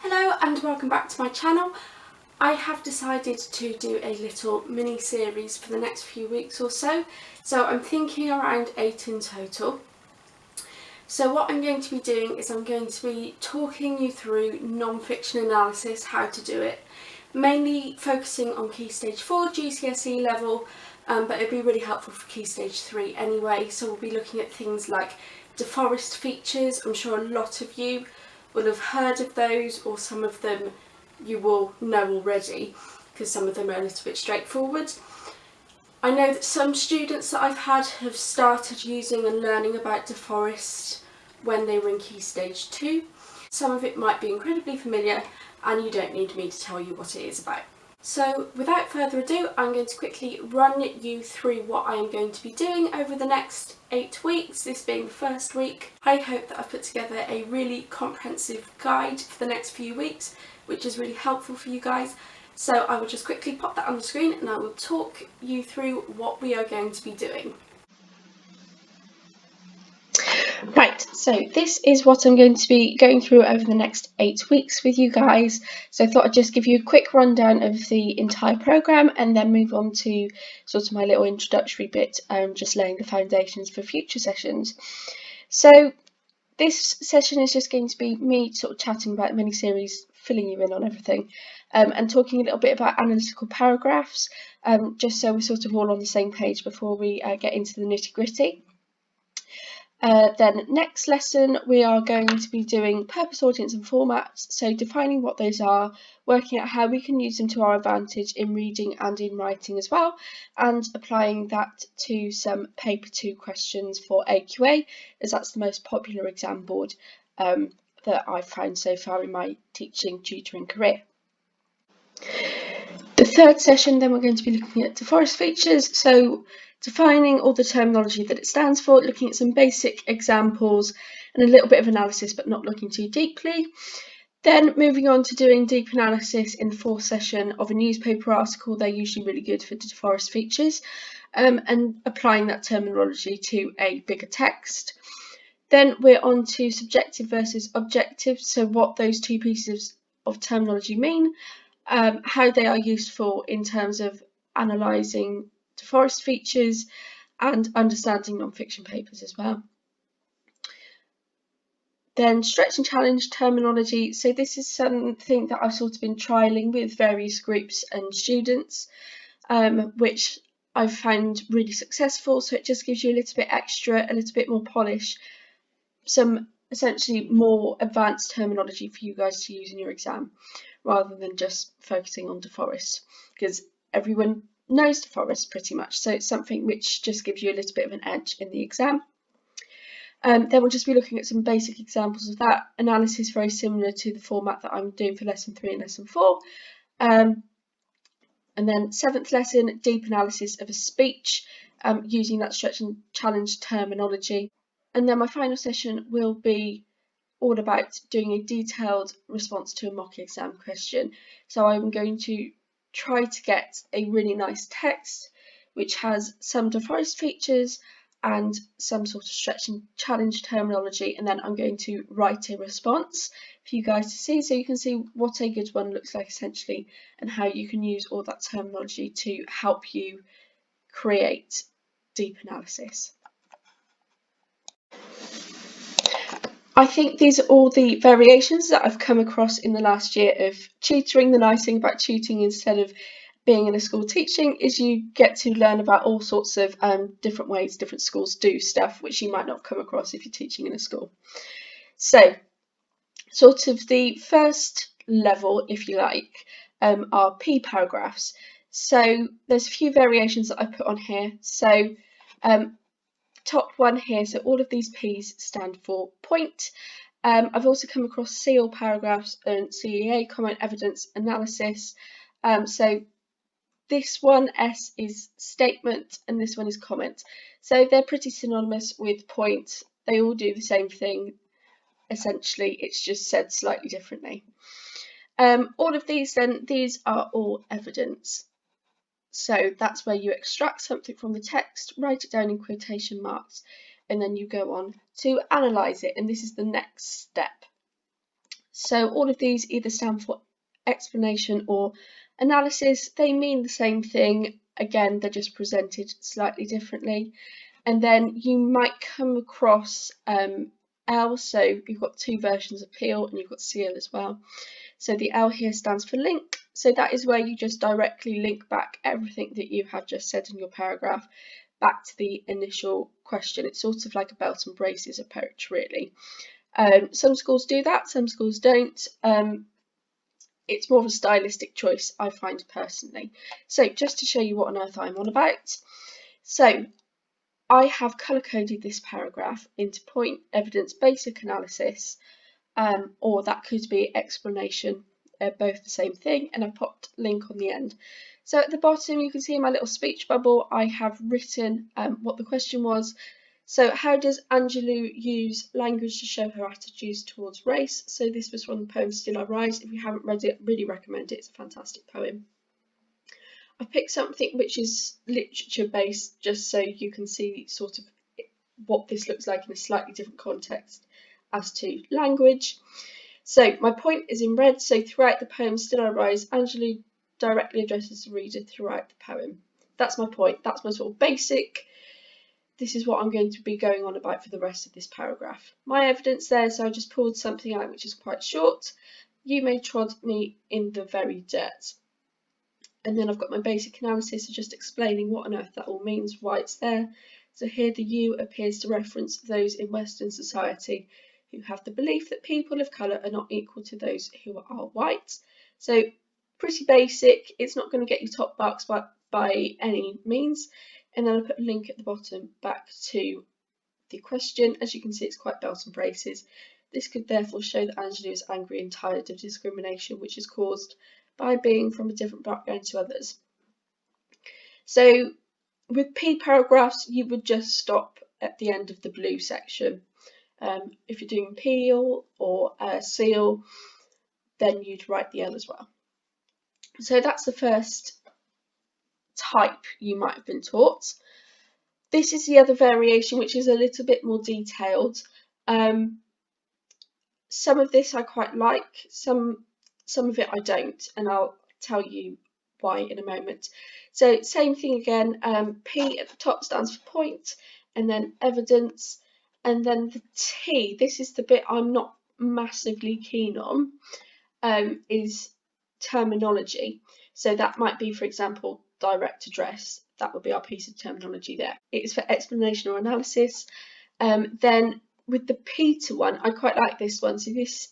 Hello and welcome back to my channel. I have decided to do a little mini series for the next few weeks or so. So I'm thinking around 8 in total. So what I'm going to be doing is I'm going to be talking you through non-fiction analysis, how to do it, mainly focusing on Key Stage 4 GCSE level, but it'd be really helpful for Key Stage 3 anyway. So we'll be looking at things like deforest features. I'm sure a lot of you will have heard of those, or some of them you will know already because some of them are a little bit straightforward. I know that some students that I've had have started using and learning about deforest when they were in Key Stage 2. Some of it might be incredibly familiar and you don't need me to tell you what it is about. So without further ado, I'm going to quickly run you through what I am going to be doing over the next 8 weeks, this being the first week. I hope that I've put together a really comprehensive guide for the next few weeks, which is really helpful for you guys. So I will just quickly pop that on the screen and I will talk you through what we are going to be doing. Right, so this is what I'm going to be going through over the next 8 weeks with you guys. So I thought I'd just give you a quick rundown of the entire programme and then move on to sort of my little introductory bit, just laying the foundations for future sessions. So this session is just going to be me sort of chatting about the mini-series, filling you in on everything, and talking a little bit about analytical paragraphs, just so we're sort of all on the same page before we get into the nitty-gritty. Then next lesson we are going to be doing purpose, audience and formats, so defining what those are, working out how we can use them to our advantage in reading and in writing as well, and applying that to some paper 2 questions for AQA, as that's the most popular exam board that I've found so far in my teaching tutoring career. The third session then we're going to be looking at deforest features, so defining all the terminology that it stands for, looking at some basic examples and a little bit of analysis but not looking too deeply. Then moving on to doing deep analysis in the fourth session of a newspaper article. They're usually really good for deforest features, and applying that terminology to a bigger text. Then we're on to subjective versus objective, so what those two pieces of terminology mean, how they are useful in terms of analysing deforest features and understanding non-fiction papers as well. Then stretch and challenge terminology. So this is something that I've sort of been trialling with various groups and students, which I've found really successful. So it just gives you a little bit extra, a little bit more polish, some essentially more advanced terminology for you guys to use in your exam, rather than just focusing on deforest, because everyone knows deforest pretty much. So it's something which just gives you a little bit of an edge in the exam. Then we'll just be looking at some basic examples of that. Analysis very similar to the format that I'm doing for lesson 3 and lesson 4. And then 7th lesson, deep analysis of a speech, using that stretch and challenge terminology. And then my final session will be all about doing a detailed response to a mock exam question. So I'm going to try to get a really nice text which has some deforest features and some sort of stretch and challenge terminology, and then I'm going to write a response for you guys to see, so you can see what a good one looks like essentially, and how you can use all that terminology to help you create deep analysis. I think these are all the variations that I've come across in the last year of tutoring. The nice thing about tutoring instead of being in a school teaching is you get to learn about all sorts of different ways different schools do stuff, which you might not come across if you're teaching in a school. So sort of the first level, if you like, are P paragraphs. So there's a few variations that I put on here. So top one here, so all of these P's stand for point. I've also come across SEAL paragraphs and CEA, comment, evidence, analysis. So this one, S, is statement and this one is comment. So they're pretty synonymous with point. They all do the same thing. Essentially, it's just said slightly differently. All of these then, these are all evidence. So that's where you extract something from the text, write it down in quotation marks, and then you go on to analyse it. And this is the next step. So all of these either stand for explanation or analysis. They mean the same thing. Again, they're just presented slightly differently. And then you might come across L, so you've got two versions of PEEL and you've got SEAL as well. So the L here stands for link, so that is where you just directly link back everything that you have just said in your paragraph back to the initial question. It's sort of like a belt and braces approach, really. Some schools do that, some schools don't. It's more of a stylistic choice, I find personally. So just to show you what on earth I'm on about. So I have colour coded this paragraph into point, evidence, basic analysis, or that could be explanation, both the same thing, and I popped link on the end. So at the bottom you can see in my little speech bubble I have written what the question was. So how does Angelou use language to show her attitudes towards race? So this was from the poem Still I Rise. If you haven't read it, really recommend it. It's a fantastic poem. I picked something which is literature based just so you can see sort of what this looks like in a slightly different context as to language. So my point is in red, so throughout the poem Still I Rise, Angelou directly addresses the reader throughout the poem. That's my point, that's my sort of basic. This is what I'm going to be going on about for the rest of this paragraph. My evidence there, so I just pulled something out which is quite short. You may trod me in the very dirt. And then I've got my basic analysis of just explaining what on earth that all means, why it's there. So here the you appears to reference those in Western society who have the belief that people of colour are not equal to those who are white. So pretty basic, it's not going to get you top marks by any means. And then I put a link at the bottom back to the question. As you can see, it's quite belt and braces. This could therefore show that Angelou is angry and tired of discrimination which is caused by being from a different background to others. So with P paragraphs, you would just stop at the end of the blue section. If you're doing PEEL or SEAL, then you'd write the L as well. So that's the first type you might have been taught. This is the other variation, which is a little bit more detailed. Some of this I quite like, some of it I don't, and I'll tell you why in a moment. So same thing again, P at the top stands for point, and then evidence, and then the T, this is the bit I'm not massively keen on, is terminology. So that might be, for example, direct address. That would be our piece of terminology there. It's for explanation or analysis. Then with the Peter one, I quite like this one. So this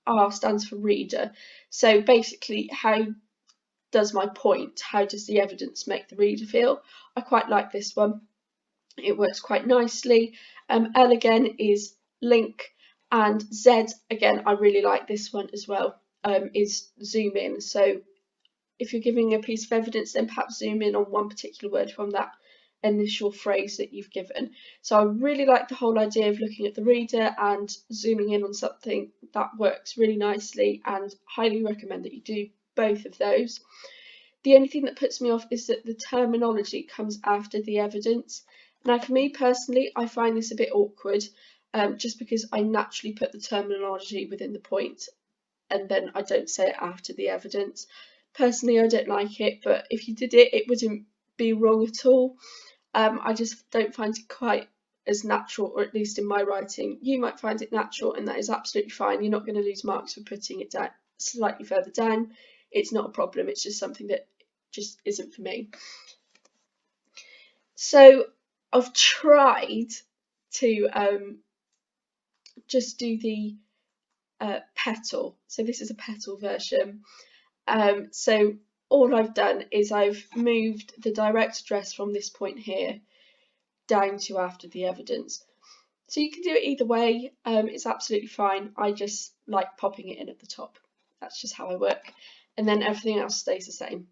R stands for reader. So basically, how does my point, how does the evidence make the reader feel? I quite like this one. It works quite nicely. L again is link, and Z again, I really like this one as well, is zoom in. So if you're giving a piece of evidence, then perhaps zoom in on one particular word from that initial phrase that you've given. So I really like the whole idea of looking at the reader and zooming in on something. That works really nicely, and highly recommend that you do both of those. The only thing that puts me off is that the terminology comes after the evidence. Now for me personally, I find this a bit awkward, just because I naturally put the terminology within the point and then I don't say it after the evidence. Personally, I don't like it, but if you did it, it wouldn't be wrong at all. I just don't find it quite as natural, or at least in my writing. You might find it natural, and that is absolutely fine. You're not going to lose marks for putting it down slightly further down. It's not a problem. It's just something that just isn't for me. So I've tried to just do the petal. So this is a petal version. So all I've done is I've moved the direct address from this point here down to after the evidence. So you can do it either way, it's absolutely fine. I just like popping it in at the top. That's just how I work. And then everything else stays the same.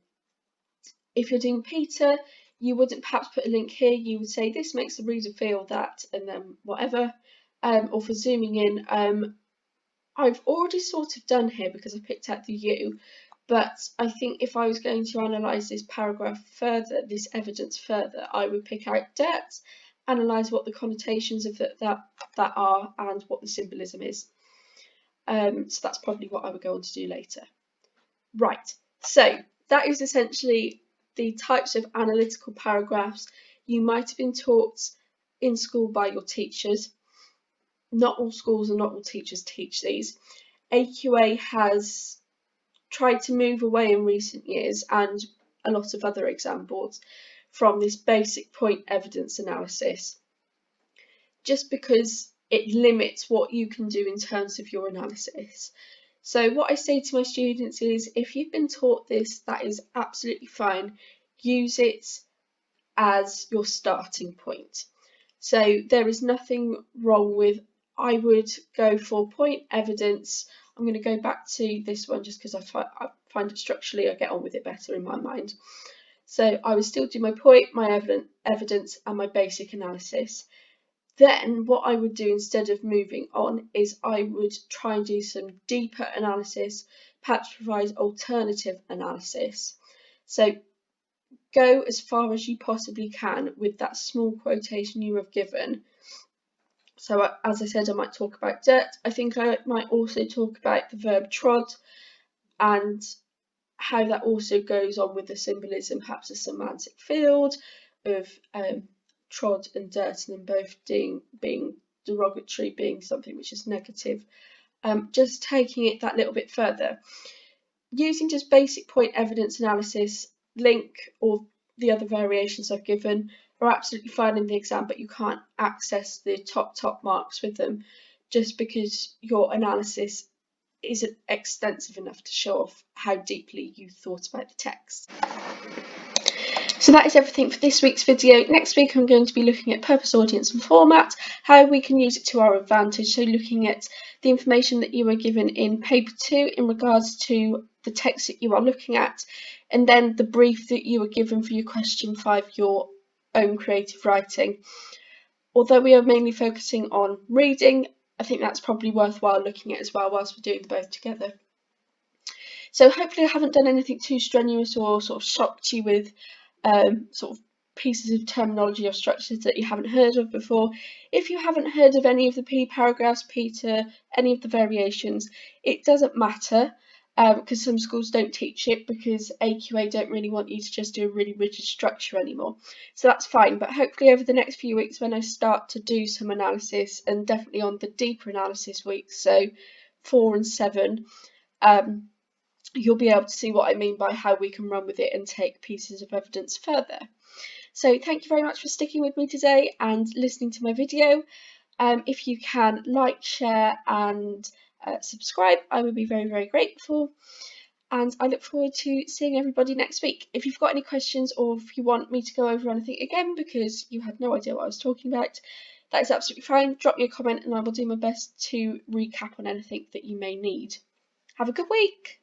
If you're doing Peter, you wouldn't perhaps put a link here. You would say this makes the reader feel that, and then whatever. Or for zooming in, I've already sort of done here because I picked out the you, but I think if I was going to analyse this paragraph further, this evidence further, I would pick out dirt, analyse what the connotations of that are and what the symbolism is. So that's probably what I would go on to do later. Right, so that is essentially the types of analytical paragraphs you might have been taught in school by your teachers. Not all schools and not all teachers teach these. AQA has tried to move away in recent years, and a lot of other exam boards, from this basic point evidence analysis, just because it limits what you can do in terms of your analysis. So what I say to my students is, if you've been taught this, that is absolutely fine. Use it as your starting point. So there is nothing wrong with, I would go for point evidence. I'm going to go back to this one just because I find it structurally, I get on with it better in my mind. So I would still do my point, my evidence and my basic analysis. Then what I would do instead of moving on is I would try and do some deeper analysis, perhaps provide alternative analysis. So go as far as you possibly can with that small quotation you have given. So as I said, I might talk about dirt. I think I might also talk about the verb trod and how that also goes on with the symbolism, perhaps a semantic field of trod and dirt, and them both being derogatory, being something which is negative. Just taking it that little bit further. Using just basic point evidence analysis, link, or the other variations I've given are absolutely fine in the exam, but you can't access the top marks with them just because your analysis isn't extensive enough to show off how deeply you thought about the text. So that is everything for this week's video. Next week I'm going to be looking at purpose, audience and format, how we can use it to our advantage. So looking at the information that you were given in paper 2 in regards to the text that you are looking at, and then the brief that you were given for your question 5, your own creative writing. Although we are mainly focusing on reading, I think that's probably worthwhile looking at as well whilst we're doing both together. So hopefully I haven't done anything too strenuous or sort of shocked you with sort of pieces of terminology or structures that you haven't heard of before. If you haven't heard of any of the P paragraphs, Peter, any of the variations, it doesn't matter because some schools don't teach it because AQA don't really want you to just do a really rigid structure anymore. So that's fine, but hopefully over the next few weeks when I start to do some analysis, and definitely on the deeper analysis weeks, so 4 and 7, you'll be able to see what I mean by how we can run with it and take pieces of evidence further. So thank you very much for sticking with me today and listening to my video. If you can like, share and subscribe, I would be very, very grateful. And I look forward to seeing everybody next week. If you've got any questions or if you want me to go over anything again because you had no idea what I was talking about, that is absolutely fine. Drop me a comment and I will do my best to recap on anything that you may need. Have a good week.